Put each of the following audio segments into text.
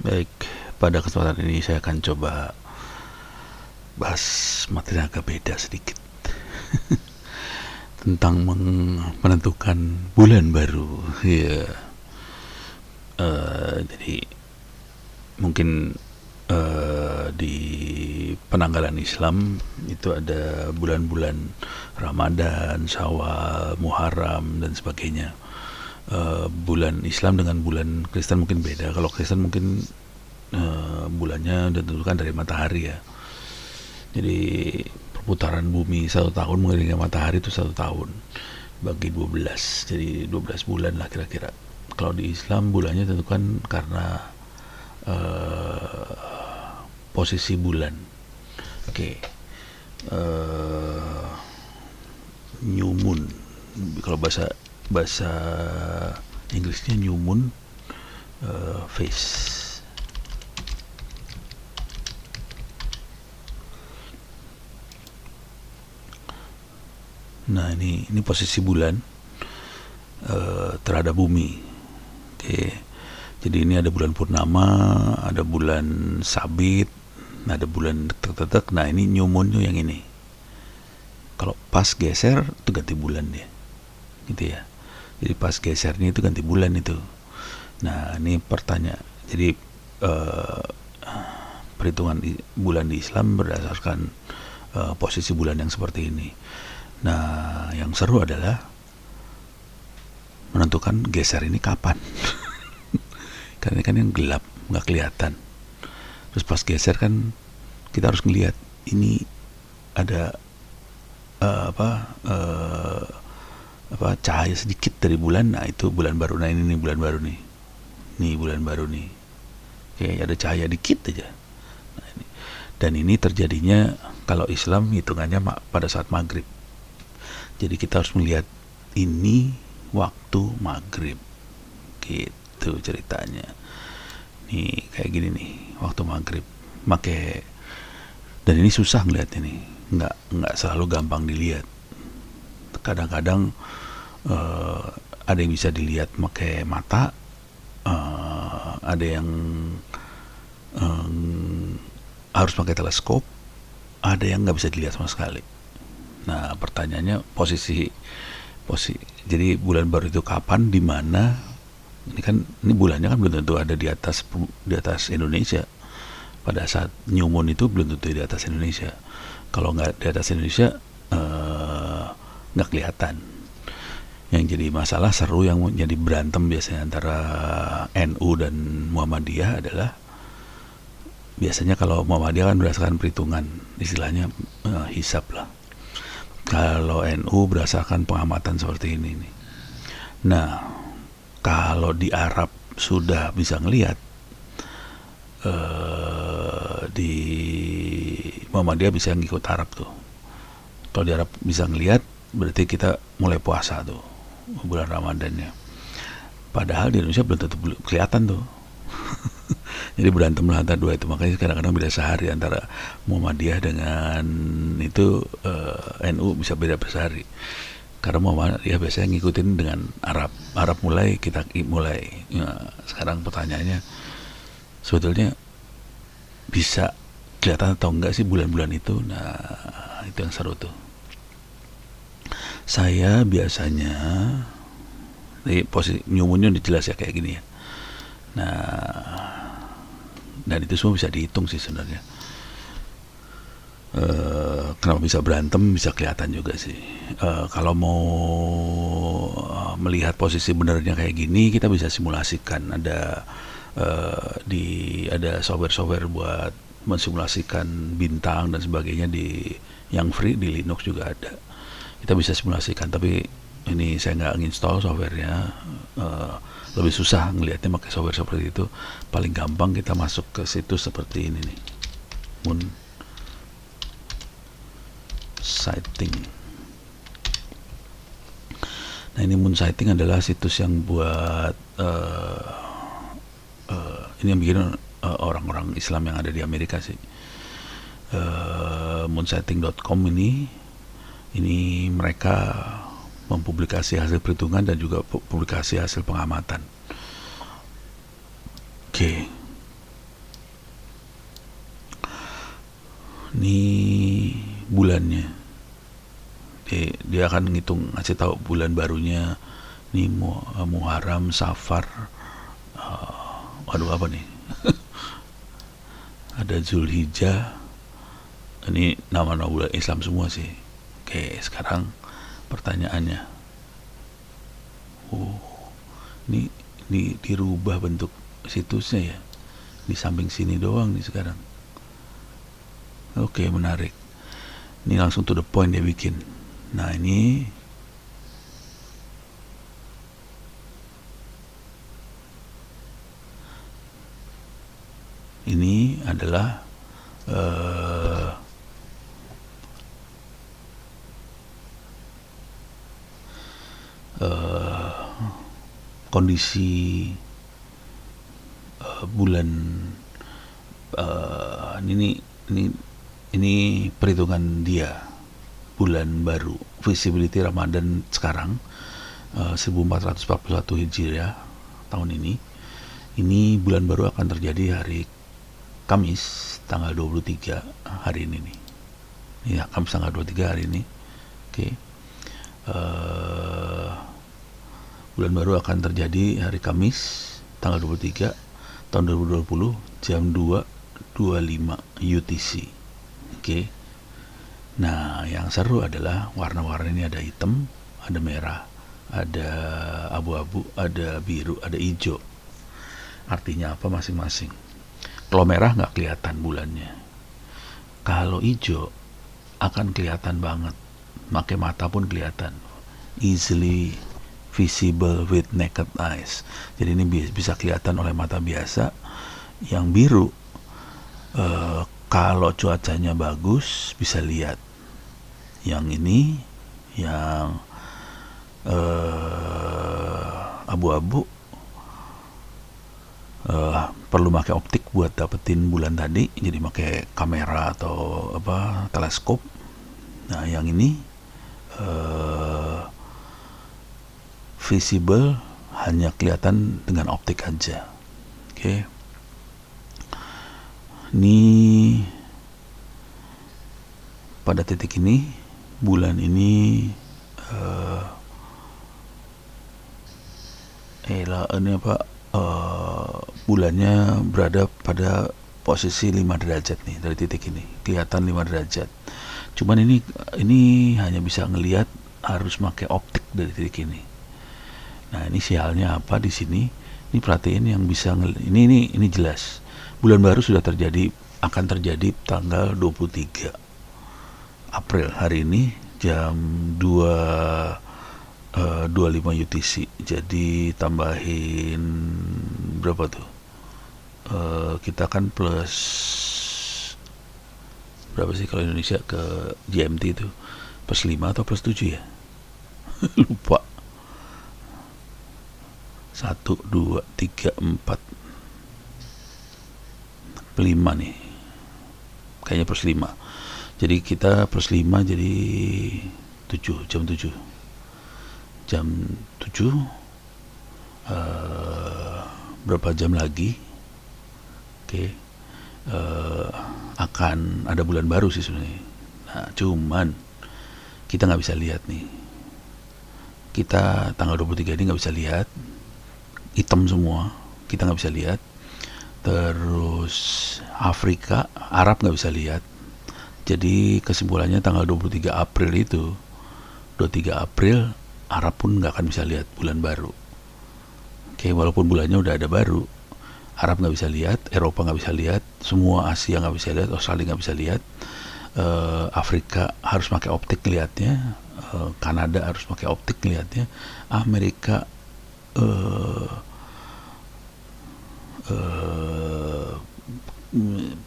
Baik, pada kesempatan ini saya akan coba bahas materi yang agak beda sedikit tentang menentukan bulan baru. Ya, jadi mungkin di penanggalan Islam itu ada bulan-bulan Ramadan, Syawal, Muharram dan sebagainya. Bulan Islam dengan bulan Kristen mungkin beda. Kalau Kristen mungkin bulannya ditentukan dari matahari ya. Jadi perputaran bumi 1 tahun mengelilingi matahari itu 1 tahun bagi 12, jadi 12 bulan lah kira-kira. Kalau di Islam bulannya ditentukan karena posisi bulan. Oke. New moon, kalau bahasa bahasa Inggrisnya new moon phase. Nah, ini posisi bulan terhadap bumi. Oke. Jadi ini ada bulan purnama, ada bulan sabit, ada bulan tek-tek. Nah, ini new moon yang ini. Kalau pas geser itu ganti bulan dia. Gitu ya. Jadi pas gesernya itu ganti bulan itu. Nah, ini pertanyaan. Jadi perhitungan bulan di Islam berdasarkan posisi bulan yang seperti ini. Nah, yang seru adalah menentukan geser ini kapan. Karena kan yang gelap, nggak kelihatan. Terus pas geser kan kita harus ngelihat ini ada cahaya sedikit dari bulan. Nah, itu bulan baru. Nah, ini nih bulan baru nih. Nih bulan baru nih. Oke, ada cahaya dikit aja. Nah, ini. Dan ini terjadinya kalau Islam hitungannya pada saat maghrib. Jadi kita harus melihat ini waktu maghrib, gitu ceritanya. Nih kayak gini nih waktu maghrib. Dan ini susah ngeliat ini, nggak selalu gampang dilihat. Kadang-kadang ada yang bisa dilihat pakai mata, ada yang harus pakai teleskop, ada yang nggak bisa dilihat sama sekali. Nah, pertanyaannya posisi. Jadi bulan baru itu kapan, di mana? Ini bulannya kan belum tentu ada di atas Indonesia. Pada saat new moon itu belum tentu di atas Indonesia. Kalau nggak di atas Indonesia nggak kelihatan. Yang jadi masalah seru, yang jadi berantem biasanya antara NU dan Muhammadiyah adalah, biasanya kalau Muhammadiyah kan berdasarkan perhitungan, istilahnya hisab lah. Kalau NU berdasarkan pengamatan seperti ini nih. Nah, kalau di Arab sudah bisa ngelihat, di Muhammadiyah bisa ngikut Arab tuh. Kalau di Arab bisa ngelihat, berarti kita mulai puasa tuh bulan Ramadannya. Padahal di Indonesia belum tentu kelihatan tuh. Jadi berantem lah antara dua itu. Makanya kadang-kadang beda sehari antara Muhammadiyah dengan itu NU, bisa beda sehari. Karena Muhammadiyah biasanya ngikutin dengan Arab. Arab mulai, kita mulai. Nah, sekarang pertanyaannya, sebetulnya bisa kelihatan atau enggak sih bulan-bulan itu? Nah, itu yang seru tuh. Saya biasanya, ini posisi new moon-nya jelas ya kayak gini ya. Nah, dan itu semua bisa dihitung sih sebenarnya. Kenapa bisa berantem, bisa kelihatan juga sih. Kalau mau melihat posisi benernya kayak gini, kita bisa simulasikan. Ada software buat mensimulasikan bintang dan sebagainya, yang free di Linux juga ada. Kita bisa simulasikan, tapi ini saya nggak nginstall softwarenya. Lebih susah ngelihatnya pakai software seperti itu. Paling gampang kita masuk ke situs seperti ini nih, Moon Sighting. Nah, ini Moon Sighting adalah situs yang buat ini yang bikin orang-orang Islam yang ada di Amerika sih. Moonsighting.com ini mereka mempublikasi hasil perhitungan dan juga publikasi hasil pengamatan. Oke. Ini bulannya. Dia akan ngitung, ngasih tahu bulan barunya. Ini Muharram, Safar, apa nih? Ada Zulhijjah. Ini nama-nama bulan Islam semua sih. Oke, sekarang pertanyaannya. Ini dirubah bentuk situsnya ya. Di samping sini doang nih sekarang. Oke, menarik. Ini langsung to the point dia bikin. Nah, ini adalah kondisi bulan ini perhitungan dia bulan baru visibility Ramadan sekarang 1441 Hijriah tahun ini bulan baru akan terjadi hari Kamis tanggal 23 hari ini nih. Ya, Kamis tanggal 23 hari ini. Oke. Bulan baru akan terjadi hari Kamis tanggal 23 tahun 2020 jam 2.25 UTC. Oke. Nah, yang seru adalah warna-warna ini ada hitam, ada merah, ada abu-abu, ada biru, ada hijau. Artinya apa masing-masing? Kalau merah nggak kelihatan bulannya. Kalau hijau akan kelihatan banget, pakai mata pun kelihatan. Easily visible with naked eyes. Jadi ini bisa kelihatan oleh mata biasa. Yang biru kalau cuacanya bagus bisa lihat. Yang ini yang abu-abu perlu pakai optik buat dapetin bulan tadi, jadi pakai kamera atau teleskop. Nah, yang ini visible hanya kelihatan dengan optik aja. Oke. Ini pada titik ini bulan ini bulannya berada pada posisi 5 derajat nih dari titik ini. Kelihatan 5 derajat. Cuman ini hanya bisa ngelihat harus pakai optik dari titik ini. Nah, ini sialnya apa di sini? Ini perhatiin yang bisa ini jelas. Bulan baru sudah akan terjadi tanggal 23 April hari ini jam 2.25 UTC. Jadi tambahin berapa tuh? Kita kan plus berapa sih kalau Indonesia ke GMT itu? Plus 5 atau plus 7 ya? Lupa. 1, 2, 3, 4 5 nih. Kayaknya plus 5. Jadi kita plus 5 jadi 7, jam 7. Jam 7 berapa jam lagi? Oke. Akan ada bulan baru sih sebenarnya. Nah, cuman kita nggak bisa lihat nih. Kita tanggal 23 ini nggak bisa lihat. Hitam semua, kita nggak bisa lihat. Terus Afrika, Arab nggak bisa lihat. Jadi kesimpulannya tanggal 23 April itu 23 April Arab pun nggak akan bisa lihat bulan baru. Oke, walaupun bulannya udah ada baru, Arab nggak bisa lihat, Eropa nggak bisa lihat, semua Asia nggak bisa lihat, Australia nggak bisa lihat, Afrika harus pakai optik lihatnya, Kanada harus pakai optik lihatnya, Amerika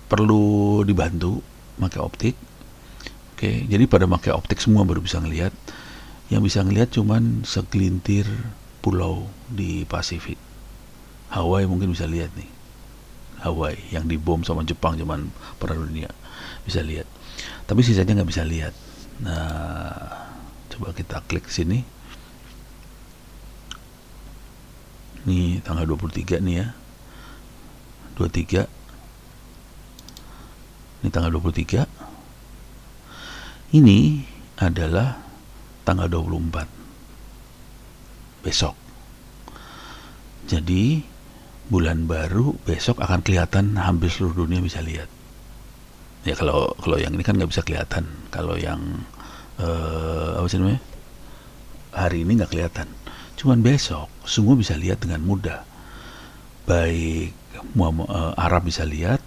perlu dibantu pakai optik. Oke, jadi pada pakai optik semua baru bisa ngelihat. Yang bisa ngelihat cuman segelintir pulau di Pasifik. Hawaii mungkin bisa lihat nih. Hawaii yang dibom sama Jepang zaman Perang Dunia bisa lihat. Tapi sisanya nggak bisa lihat. Nah, coba kita klik sini. Ini tanggal 23 nih ya. 23. Ini tanggal 23. Ini adalah tanggal 24 besok. Jadi bulan baru besok akan kelihatan, hampir seluruh dunia bisa lihat. Ya kalau yang ini kan nggak bisa kelihatan. Kalau yang apa sih namanya, hari ini nggak kelihatan. Cuman besok semua bisa lihat dengan mudah. Baik Arab bisa lihat,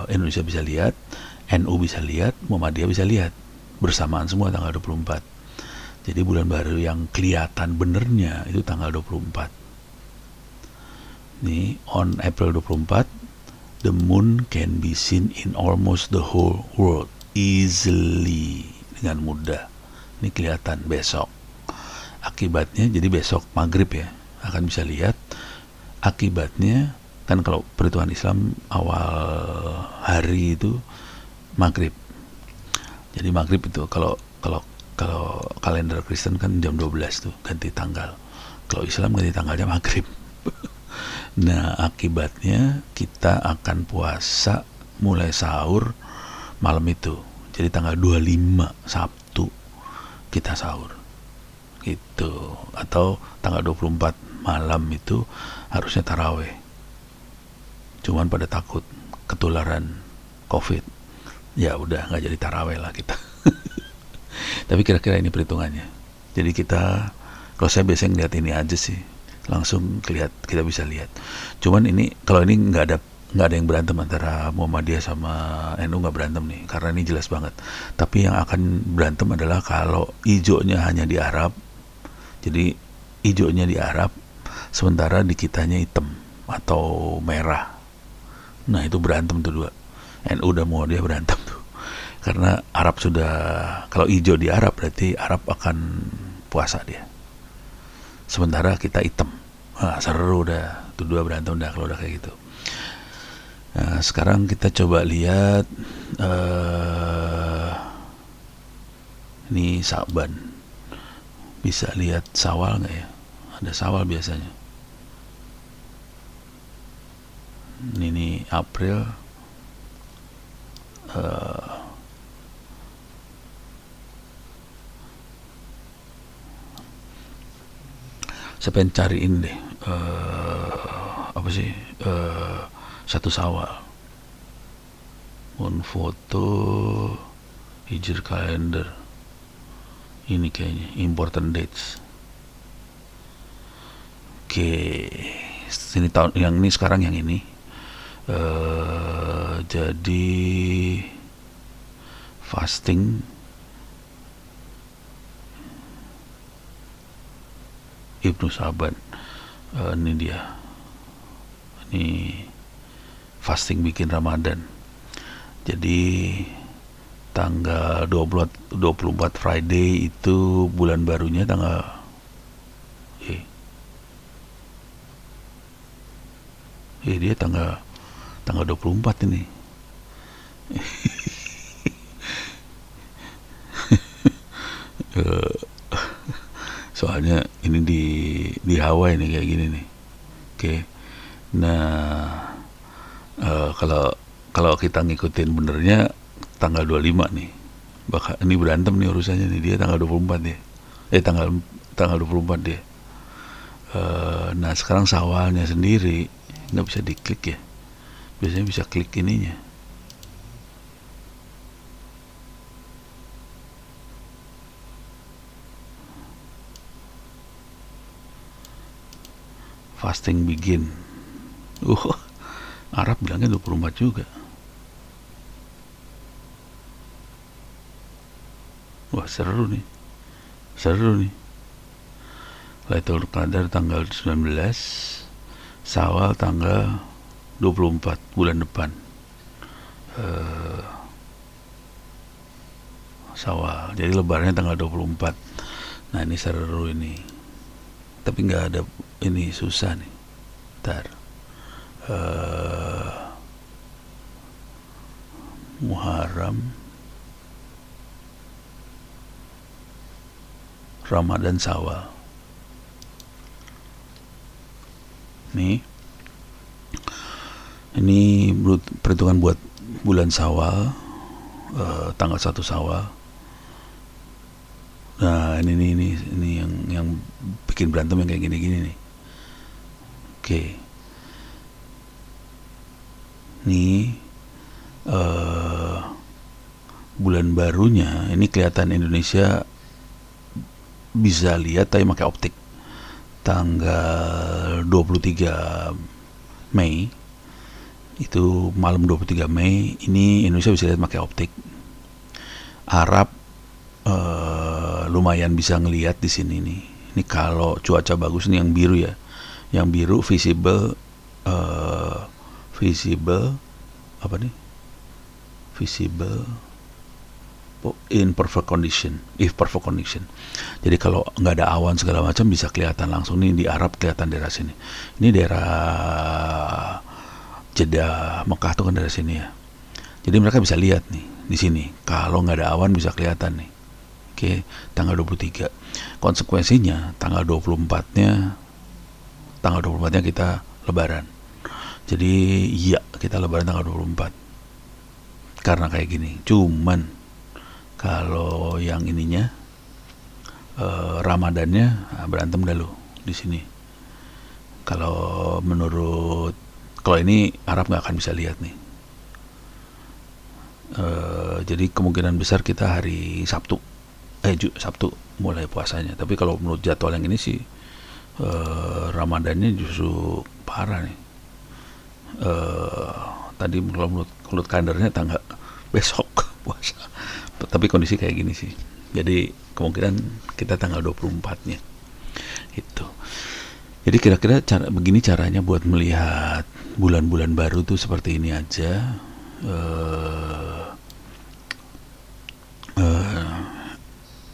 Indonesia bisa lihat, NU bisa lihat, Muhammadiyah bisa lihat, bersamaan semua tanggal 24. Jadi bulan baru yang kelihatan benernya itu tanggal 24. Nih, on April 24, the moon can be seen in almost the whole world easily, dengan mudah. Ini kelihatan besok. Akibatnya jadi besok maghrib ya akan bisa lihat. Akibatnya kan kalau perhitungan Islam awal hari itu maghrib. Jadi maghrib itu kalau kalender Kristen kan jam 12 tuh ganti tanggal. Kalau Islam ganti tanggalnya maghrib. Nah, akibatnya kita akan puasa mulai sahur malam itu. Jadi tanggal 25 Sabtu kita sahur. Gitu. Atau tanggal 24 malam itu harusnya taraweh. Cuman pada takut ketularan COVID. Ya udah nggak jadi taraweh lah kita. Tapi kira-kira ini perhitungannya. Jadi kita, kalau saya biasanya ngeliat ini aja sih, langsung kita bisa lihat. Cuman ini kalau ini nggak ada yang berantem antara Muhammadiyah sama NU, nggak berantem nih, karena ini jelas banget. Tapi yang akan berantem adalah kalau hijaunya hanya di Arab. Jadi hijaunya di Arab, sementara di kitanya hitam atau merah. Nah itu berantem tuh dua. NU dan Muhammadiyah berantem tuh. Karena Arab sudah, kalau hijau di Arab berarti Arab akan puasa dia. Sementara kita hitam. Nah, seru dah. Itu dua berantem dah kalau udah kayak gitu. Nah, sekarang kita coba lihat ini Sa'ban. Bisa lihat Syawal nggak ya? Ada Syawal biasanya. Ini April. Saya pengen cariin deh apa sih satu Syawal, foto hijr kalender ini kayaknya important dates. Oke, ini tahun yang ini, sekarang yang ini jadi fasting Ibnu Sa'ban. Ini dia, ini fasting bikin Ramadan. Jadi tanggal 24 Friday itu bulan barunya tanggal dia tanggal 24 ini. Soalnya ini di Hawaii nih kayak gini nih. Oke. Nah, kalau kita ngikutin benernya tanggal 25 nih. Bakal ini berantem nih urusannya nih, dia tanggal 24 dia. Tanggal 24 dia. Nah, sekarang Syawalnya sendiri nggak bisa diklik ya. Biasanya bisa klik ininya. Fasting begin. Arab bilangnya 24 juga. Wah, seru nih. Lailatul Qadar tanggal 19, Syawal tanggal 24 bulan depan. Syawal. Jadi lebarannya tanggal 24. Nah, ini seru ini. Tapi nggak ada, ini susah nih. Ntar Muharram, Ramadan, Syawal. Ini perhitungan buat bulan Syawal, tanggal 1 Syawal Nah, ini yang bikin berantem yang kayak gini-gini nih. Oke. Nih bulan barunya ini kelihatan Indonesia bisa lihat tapi pakai optik. Tanggal 23 Mei itu malam 23 Mei ini Indonesia bisa lihat pakai optik. Arab lumayan bisa ngelihat di sini nih. Ini kalau cuaca bagus nih yang biru ya. Yang biru visible apa nih? Visible in perfect condition, if perfect condition. Jadi kalau nggak ada awan segala macam bisa kelihatan langsung nih di Arab, kelihatan daerah sini. Ini daerah Jeddah, Mekah tuh kan daerah sini ya. Jadi mereka bisa lihat nih di sini. Kalau nggak ada awan bisa kelihatan nih. Oke, tanggal 23. Konsekuensinya tanggal 24-nya kita lebaran. Jadi iya, kita lebaran tanggal 24. Karena kayak gini. Cuman kalau yang ininya Ramadannya berantem dah lu di sini. Kalau ini Arab nggak akan bisa lihat nih. Jadi kemungkinan besar kita hari Sabtu mulai puasanya. Tapi kalau menurut jadwal yang ini sih Ramadannya justru parah nih. Tadi kalau menurut kalendernya tanggal besok puasa. Tapi kondisi kayak gini sih. Jadi kemungkinan kita tanggal 24-nya. Itu. Jadi kira-kira begini caranya buat melihat bulan-bulan baru tuh seperti ini aja.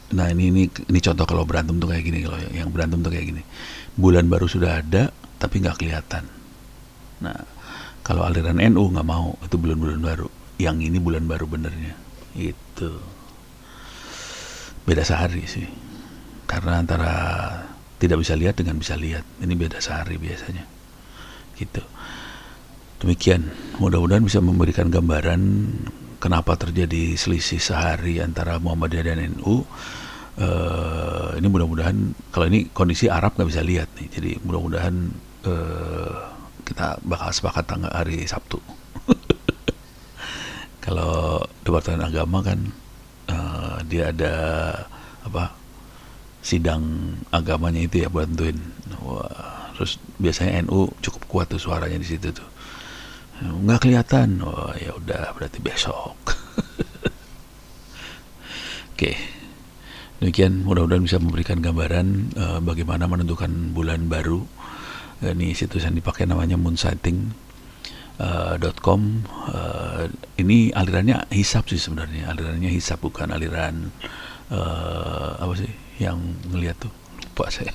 Nah ini contoh kalau berantem tuh kayak gini. Kalau yang berantem tuh kayak gini. Bulan baru sudah ada tapi nggak kelihatan. Nah kalau aliran NU nggak mau, itu bulan-bulan baru. Yang ini bulan baru benernya. Itu beda sehari sih, karena antara tidak bisa lihat dengan bisa lihat ini beda sehari biasanya gitu. Demikian, mudah-mudahan bisa memberikan gambaran kenapa terjadi selisih sehari antara Muhammadiyah dan NU. Ini mudah-mudahan, kalau ini kondisi Arab nggak bisa lihat nih, jadi mudah-mudahan kita bakal sepakat tanggal hari Sabtu. Kalau Departemen Agama kan dia ada sidang agamanya itu ya, bantuin. Wah, terus biasanya NU cukup kuat tuh suaranya di situ tuh. Nggak kelihatan. Oh ya udah, berarti besok. Oke. Demikian, mudah-mudahan bisa memberikan gambaran bagaimana menentukan bulan baru. Ini situs yang dipakai namanya moonsighting.com. Ini alirannya hisab sih sebenarnya. Alirannya hisab, bukan aliran apa sih yang ngelihat tuh, lupa saya.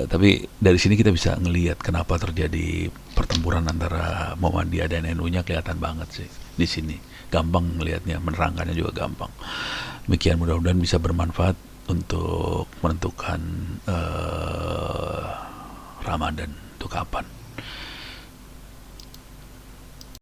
Tapi dari sini kita bisa ngelihat kenapa terjadi pertempuran antara Muhammadiyah dan NU-nya, kelihatan banget sih di sini. Gampang ngelihatnya, menerangkannya juga gampang. Demikian, mudah-mudahan bisa bermanfaat untuk menentukan Ramadan itu kapan.